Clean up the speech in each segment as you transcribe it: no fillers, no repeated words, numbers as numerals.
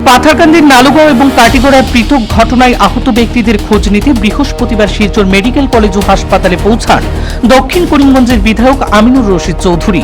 পাথারকান্দির নালুগাঁও এবং কাটিগড়ায় পৃথক ঘটনায় আহত ব্যক্তিদের খোঁজ নিতে বৃহস্পতিবার শিলচর মেডিকেল কলেজ ও হাসপাতালে পৌঁছান দক্ষিণ করিমগঞ্জের বিধায়ক আমিনুর রশিদ চৌধুরী।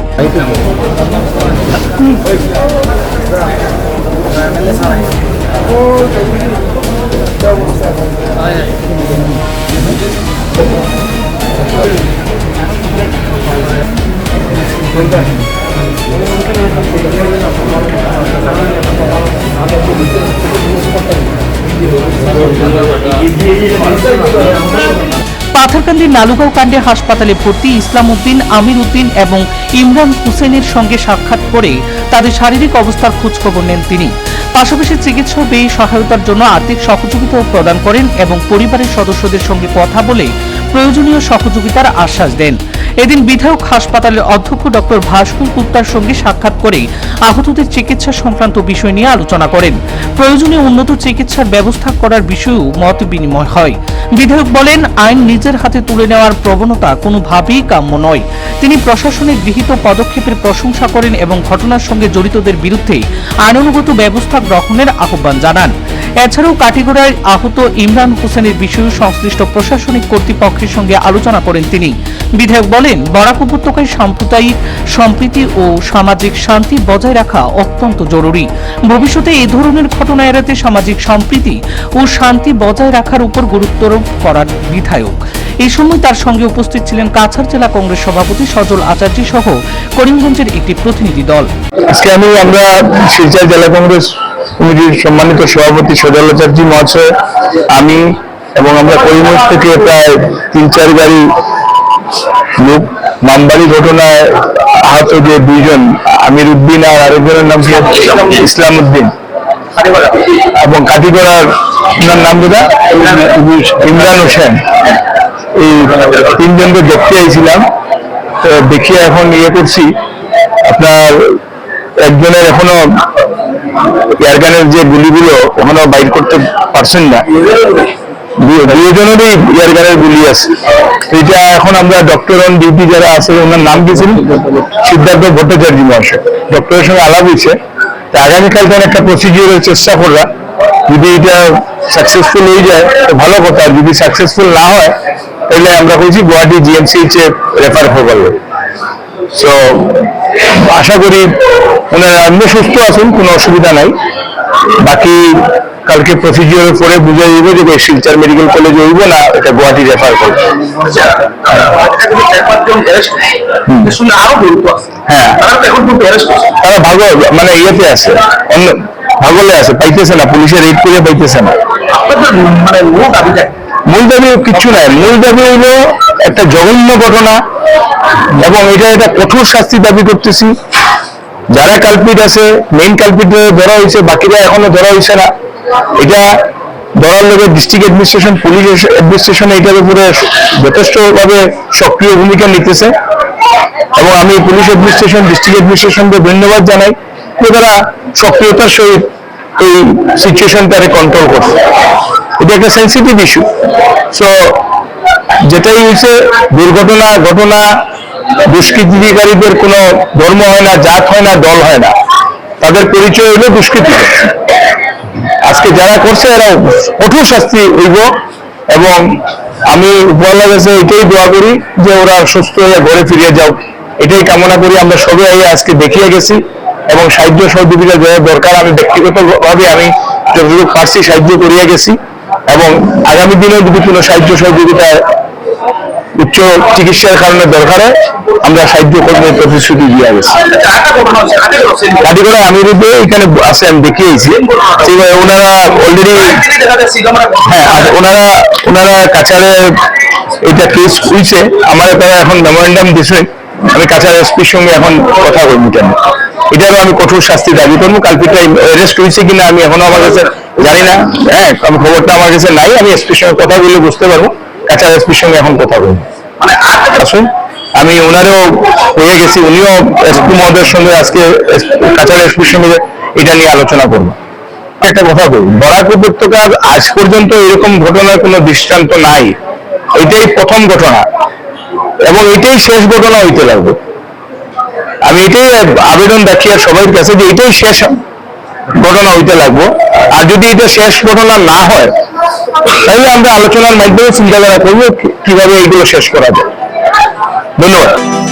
পাথারকান্দির নালুগাঁও কাণ্ডে হাসপাতালে ভর্তি ইসলাম উদ্দিন, আমির উদ্দিন এবং ইমরান হুসেনের সঙ্গে সাক্ষাৎ করে তাদের শারীরিক অবস্থার খোঁজখবর নেন তিনি। পাশাপাশি চিকিৎসা ব্যয় সহায়তার জন্য আর্থিক সহযোগিতাও প্রদান করেন এবং পরিবারের সদস্যদের সঙ্গে কথা বলে প্রয়োজনীয় সহযোগিতার আশ্বাস দেন। এদিন বিধায়ক হাসপাতালের অধ্যক্ষ ডক্টর ভাস্কর গুপ্তার সঙ্গে সাক্ষাৎ করে আহতদের চিকিৎসা সংক্রান্ত বিষয় নিয়ে আলোচনা করেন। প্রয়োজনীয় উন্নত চিকিৎসার ব্যবস্থা করার বিষয়েও মত বিনিময় হয়। বিধায়ক বলেন, আইন নিজের হাতে তুলে নেওয়ার প্রবণতা কোনোভাবেই কাম্য নয়। তিনি প্রশাসনের গৃহীত পদক্ষেপের প্রশংসা করেন এবং ঘটনার সঙ্গে জড়িতদের বিরুদ্ধে আইনানুগত ব্যবস্থা গ্রহণের আহ্বান জানান। এছাড়াও কাটিগড়ায় আহত ইমরান হোসেনের বিষয়ে সংশ্লিষ্ট প্রশাসনিক কর্তৃপক্ষের সঙ্গে আলোচনা করেন তিনি। বিধায়ক বলেন, বরাক উপত্যকায় সাম্প্রদায়িক সম্প্রীতি ও সামাজিক শান্তি বজায় রাখা অত্যন্ত জরুরি। ভবিষ্যতে এই ধরনের ঘটনা এড়াতে সামাজিক সম্প্রীতি ও শান্তি বজায় রাখার উপর গুরুত্ব আরোপ করার বিধায়ক। এই সময় তার সঙ্গে উপস্থিত ছিলেন কাছাড় জেলা কংগ্রেস সভাপতি সজল আচার্য সহ করিমগঞ্জের একটি প্রতিনিধি দল। আজকে আমরা শিলচর জেলা কংগ্রেস কমিটির সম্মানিত সভাপতি সজল আচার্য মহাশয়, আমি এবং আমরা করিমগঞ্জ থেকে প্রায় ৩-৪ গাড়ি লোক মামবাড়ি ঘটনায় আহত যে দুইজন আমির উদ্দিন আর আরেকজনের নাম ইসলাম উদ্দিন এবং কাটিগড়ার নাম যেটা ইমরান হোসেন, এই তিনজনকে দেখতে আইছিলাম। দেখিয়ে এখন করছি আপনার একজনের এখনো এয়ারগানের যে গুলিগুলো এখনো বাইর করতে পারছেন না, দুজনেরই এয়ারগানের গুলি আছে। এটা এখন আমরা ডক্টর অন ডিউটি যারা আছে ওনার নাম দিয়েছিলেন সিদ্ধার্থ ভট্টাচার্য মহাশয়, ডক্টরের সঙ্গে আলাপ হয়েছে। আগামীকাল তার একটা প্রসিডিওরের চেষ্টা করা, যদি এটা সাকসেসফুল হয়ে যায় তো ভালো কথা, আর যদি সাকসেসফুল না হয় তাহলে আমরা কইছি গুয়াহাটি GMCH রেফার করবো। সো আশা করি ওনারা এমনি সুস্থ আছেন, কোনো অসুবিধা নাই। বাকি কালকে প্রসিডিওরের পরে বুঝে যাবে যে শিলচর মেডিকেল কলেজে হইব না এটা গুয়াহাটি রেফার করবো। হ্যাঁ, তারা ভাগল মানে ইয়েতে আছে, অন্য ভাগলে আছে, পাইতেছে না, পুলিশের রেড করে পাইতেছে না। মূল দাবি কিচ্ছু নাই, মূল দাবি হইল একটা জঘন্য ঘটনা এবং এটা কঠোর শাস্তি দাবি করতেছি। যারা কালপিট আছে, মেইন কালপিট ধরা হয়েছে, বাকিরা এখনো ধরা হয়েছে না। এটা ধরার লোকের ডিস্ট্রিক্ট অ্যাডমিনিস্ট্রেশন, পুলিশ অ্যাডমিনিস্ট্রেশন এটার উপরে যথেষ্টভাবে সক্রিয় ভূমিকা নিতেছে এবং আমি পুলিশ অ্যাডমিনিস্ট্রেশন, ডিস্ট্রিক্ট অ্যাডমিনিস্ট্রেশনকে ধন্যবাদ জানাই যে তারা সক্রিয়তার সহিত এই সিচুয়েশনটাকে কন্ট্রোল করছে। এটা একটা সেন্সিটিভ ইস্যু। সো যেটাই হয়েছে দুর্ঘটনা ঘটনা, দুষ্কৃতিকারীদের কোনো ধর্ম হয় না, জাত হয় না, দল হয় না, তাদের পরিচয় হইল দুষ্কৃতি। আজকে যারা করছে এরা কঠোর শাস্তি হইব এবং আমি উপহার কাছে এটাই দোয়া করি যে ওরা সুস্থ হয়ে ঘরে ফিরে যাও, এটাই কামনা করি। আমরা সবাই আজকে দেখিয়ে গেছি এবং সাহায্য সহযোগিতা দেওয়ার দরকার আমি ব্যক্তিগতভাবে আমি যতটুকু পারছি সাহায্য করিয়া গেছি এবং আগামী দিনেও যদি কোনো সাহায্য সহযোগিতা উচ্চ চিকিৎসার কারণে দরকার হয় আমরা সাহায্য করবো প্রতিশ্রুতি দিয়ে গেছি। কাটিগড়া আমির এখানে আছে, আমি দেখিয়েছি ওনারা অলরেডি, হ্যাঁ ওনারা কাছাড়ে এটা কেস হয়েছে, আমার তারা এখন মেমোরেন্ডাম দিচ্ছে। আমি কাছাড় এসপির সঙ্গে এখন কথা বলবো, কেন এটারও আমি কঠোর শাস্তি দাবি করবো। কালপিটা অ্যারেস্ট হয়েছে কিনা আমি এখনো আমার কাছে জানি না, হ্যাঁ খবরটা আমার কাছে নাই। আমি এসপির সঙ্গে কথা বলে বুঝতে পারবো, কাছাড় এসপির সঙ্গে এখন কথা বলবো। আসুন, আমি ওনারও হয়ে গেছি, উনিও এসপি মহোদয়ের সঙ্গে আজকে কাছাড় এসপির সঙ্গে এটা নিয়ে আলোচনা করবো। একটা কথা বলি, বরাক উপত্যকার আজ পর্যন্ত এরকম ঘটনার কোনো দৃষ্টান্ত নাই। এটাই প্রথম ঘটনা এবং এটাই শেষ ঘটনা হইতে লাগবে। আমি এটাই আবেদন রাখি আর সবার কাছে যে এটাই শেষ ঘটনা হইতে লাগবো। আর যদি এটা শেষ ঘটনা না হয় তাহলে আমরা আলোচনার মাধ্যমে চিন্তাধারা করবো কিভাবে এইগুলো শেষ করা যায়। ধন্যবাদ।